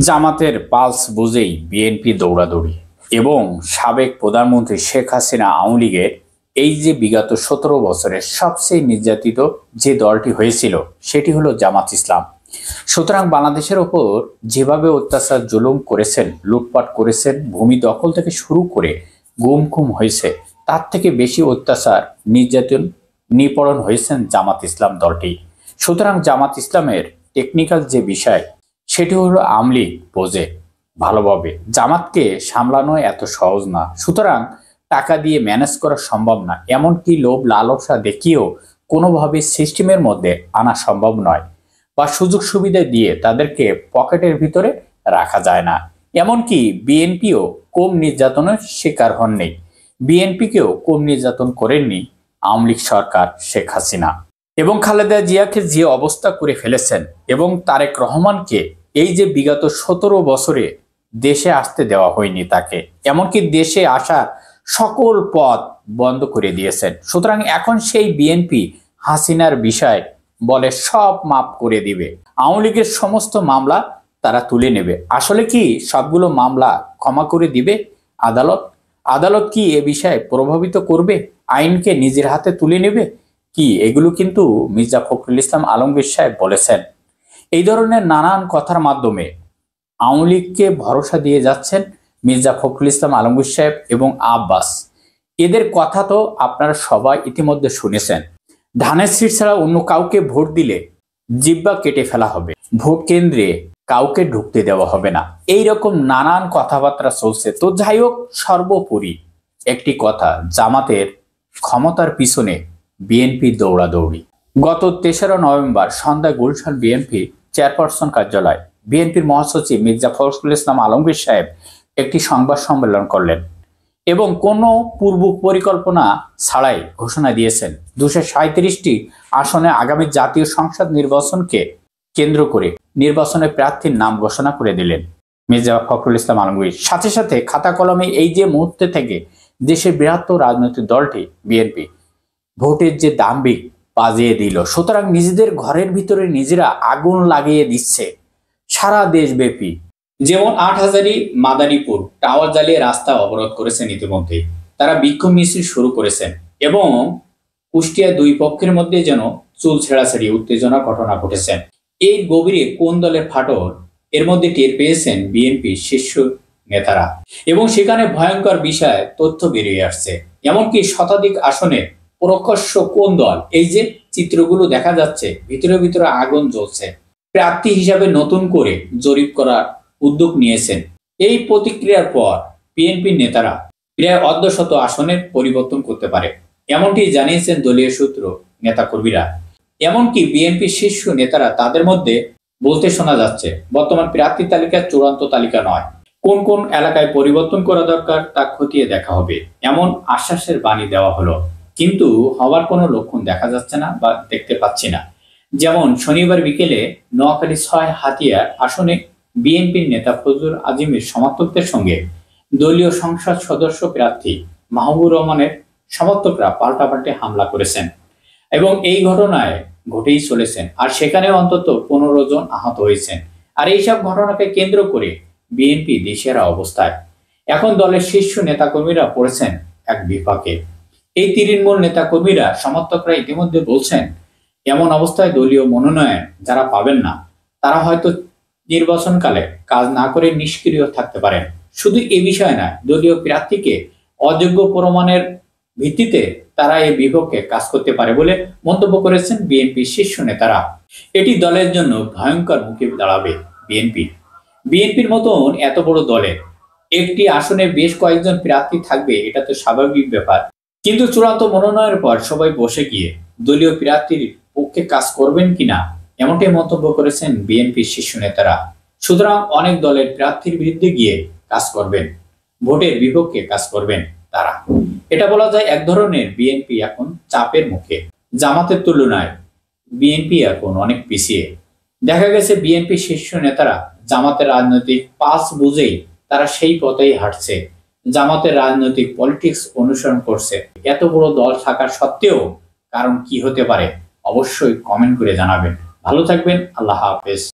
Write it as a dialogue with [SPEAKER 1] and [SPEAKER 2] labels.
[SPEAKER 1] জামাতের পালস বুঝেই বিএনপি দৌড়াদৌড়ি এবং সাবেক প্রধানমন্ত্রী শেখ হাসিনা আওয়ামী লীগের এই যে বিগত ১৭ বছরের সবচেয়ে নির্যাতিত যে দলটি হয়েছিল সেটি হলো জামাত ইসলাম। সুতরাং বাংলাদেশের ওপর যেভাবে অত্যাচার জুলুম করেছেন, লুটপাট করেছেন, ভূমি দখল থেকে শুরু করে গুম খুম হয়েছে, তার থেকে বেশি অত্যাচার নির্যাতন নিপীড়ন হয়েছেন জামাত ইসলাম দলটি। সুতরাং জামাত ইসলামের টেকনিক্যাল যে বিষয় সেটি হলো আওয়ামী লীগ বোঝে ভালোভাবে, জামাতকে সামলানো এত সহজ না। সুতরাং টাকা দিয়ে ম্যানেজ করা সম্ভব না, এমনকি লোভ লালসা দেখিয়েও কোনোভাবে সিস্টেমের মধ্যে আনা সম্ভব নয়, বা সুযোগ সুবিধা দিয়ে তাদেরকে পকেটের ভিতরে রাখা যায় না। এমনকি বিএনপিও কম নির্যাতনের শিকার হননি, বিএনপিকেও কম নির্যাতন করেননি আওয়ামী লীগ সরকার শেখ হাসিনা এবং খালেদা জিয়াকে যে অবস্থা করে ফেলেছেন, এবং তারেক রহমানকে এই যে বিগত ১৭ বছরে দেশে আসতে দেওয়া হয়নি তাকে, এমনকি দেশে আসার সকল পথ বন্ধ করে দিয়েছেন। সুতরাং এখন সেই বিএনপি হাসিনার বিষয় বলে সব মাফ করে দিবে, আওয়ামী লীগের সমস্ত মামলা তারা তুলে নেবে। আসলে কি সবগুলো মামলা ক্ষমা করে দিবে আদালত? আদালত কি এ বিষয়ে প্রভাবিত করবে, আইনকে নিজের হাতে তুলে নেবে কি? এগুলো কিন্তু মির্জা ফখরুল ইসলাম আলমগীর সাহেব বলেছেন। এই ধরনের নানান কথার মাধ্যমে আওয়ামী লীগকে ভরসা দিয়ে যাচ্ছেন মির্জা ফখরুল ইসলাম আলমগীর সাহেব এবং আব্বাস। এদের কথা তো আপনারা সবাই ইতিমধ্যে শুনেছেন। ধানের শীষ ছাড়া অন্য কাউকে ভোট দিলে জিহ্বা কেটে ফেলা হবে, ভোট কেন্দ্রে কাউকে ঢুকতে দেওয়া হবে না, এই রকম নানান কথাবার্তা চলছে। তো যাই হোক, সর্বোপরি একটি কথা, জামাতের ক্ষমতার পিছনে বিএনপি দৌড়াদৌড়ি। গত ৩রা নভেম্বর সন্ধ্যায় গুলশান বিএনপি চেয়ারপারসন কার্যালয় বিএনপির মহাসচিব মির্জা ফখরুল ইসলাম আলমগীর সাহেব একটি সংবাদ সম্মেলন করলেন এবং কোনো পূর্ব পরিকল্পনা ছাড়াই ঘোষণা দিয়েছেন ২৩৭টি আসনে আগামী জাতীয় সংসদ নির্বাচনকে কেন্দ্র করে নির্বাচনে প্রার্থীর নাম ঘোষণা করে দিলেন মির্জা ফখরুল ইসলাম আলমগীর। সাথে সাথে খাতা কলমে এই যে মুহূর্তে থেকে দেশের বৃহত্তর রাজনৈতিক দলটি বিএনপি ভোটের যে দাম্ভিক বাজিয়ে দিল। সুতরাং নিজেদের ঘরের ভিতরে নিজেরা আগুন লাগিয়ে দিচ্ছে সারা দেশব্যাপী। যেমন ৮হাজারি মাদারীপুর টাওয়ার জ্বালিয়ে রাস্তা অবরোধ করেছেন ইতিমধ্যে, তারা বিক্ষোভ মিছিল শুরু করেছেন এবং কুষ্টিয়া দুই পক্ষের মধ্যে যেন চুল ছেঁড়াছেড়ি উত্তেজনার ঘটনা ঘটেছেন। এই গভীরে কোন দলের ফাটল এর মধ্যে টের পেয়েছেন বিএনপির শীর্ষ নেতারা এবং সেখানে ভয়ঙ্কর বিষয় তথ্য বেরিয়ে আসছে। এমনকি শতাধিক আসনে প্রকাশ্য কোন দল, এই যে চিত্রগুলো দেখা যাচ্ছে, ভিতরে ভিতরে আগুন জ্বলছে, প্রার্থী হিসাবে নতুন করে জরিপ করার উদ্যোগ নিয়েছেন। এই প্রতিক্রিয়ার পর বিএনপির নেতারা প্রায় অর্ধশত আসনের পরিবর্তন করতে পারে, এমনটি জানিয়েছেন দলীয় সূত্র নেতাকর্মীরা। এমনকি বিএনপির শীর্ষ নেতারা তাদের মধ্যে বলতে শোনা যাচ্ছে, বর্তমান প্রার্থী তালিকা চূড়ান্ত তালিকা নয়, কোন কোন এলাকায় পরিবর্তন করা দরকার তা খতিয়ে দেখা হবে, এমন আশ্বাসের বাণী দেওয়া হলো। কিন্তু হওয়ার কোনো লক্ষণ দেখা যাচ্ছে না বা দেখতে পাচ্ছি না। যেমন শনিবার বিকেলে নোয়াখালী ৬ হাতিয়ার আসনে বিএনপির নেতা ফজলুল আজিমের সমর্থকদের সঙ্গে দলীয় সংসদ সদস্য প্রার্থী মাহবুবুর রহমানের সমর্থকরা পাল্টাপাল্টে হামলা করেছেন এবং এই ঘটনায় ঘটেই চলেছেন, আর সেখানে অন্তত ১৫ জন আহত হয়েছেন। আর এইসব ঘটনাকে কেন্দ্র করে বিএনপি দিশেহারা অবস্থায়। এখন দলের শীর্ষ নেতাকর্মীরা পড়েছেন এক বিপাকে। এই তৃণমূল নেতাকর্মীরা সমর্থকরা ইতিমধ্যে বলছেন, এমন অবস্থায় দলীয় মনোনয়ন যারা পাবেন না তারা হয়তো নির্বাচনকালে কাজ না করে নিষ্ক্রিয় থাকতে পারেন। শুধু এ বিষয় নয়, দলীয় প্রার্থীকে অযোগ্য প্রমাণের ভিত্তিতে তারা এই বিপক্ষে কাজ করতে পারে বলে মন্তব্য করেছেন বিএনপির শীর্ষ নেতারা। এটি দলের জন্য ভয়ঙ্কর মুখে দাঁড়াবে। বিএনপির মতন এত বড় দলের একটি আসনে বেশ কয়েকজন প্রার্থী থাকবে, এটা তো স্বাভাবিক ব্যাপার, কিন্তু চূড়ান্ত মনোনয়নের পর সবাই বসে গিয়ে দলীয় প্রার্থীর পক্ষে কাজ করবেন কিনা এমনটাই মন্তব্য করেছেন বিএনপির শীর্ষ নেতারা। সুতরাং অনেক দলের প্রার্থীর বিরুদ্ধে গিয়ে কাজ করবেন, ভোটের বিপক্ষে কাজ করবেন তারা। এটা বলা যায় এক ধরনের বিএনপি এখন চাপের মুখে। জামাতের তুলনায় বিএনপি এখন অনেক পিছিয়ে। দেখা গেছে বিএনপি শীর্ষ নেতারা জামাতের রাজনৈতিক পাস বুঝেই তারা সেই পথেই হাঁটছে, জামাতের রাজনৈতিক পলিটিক্স অনুসরণ করছে। এত বড় দল থাকার সত্ত্বেও কারণ কি হতে পারে অবশ্যই কমেন্ট করে জানাবেন। ভালো থাকবেন, আল্লাহ হাফেজ।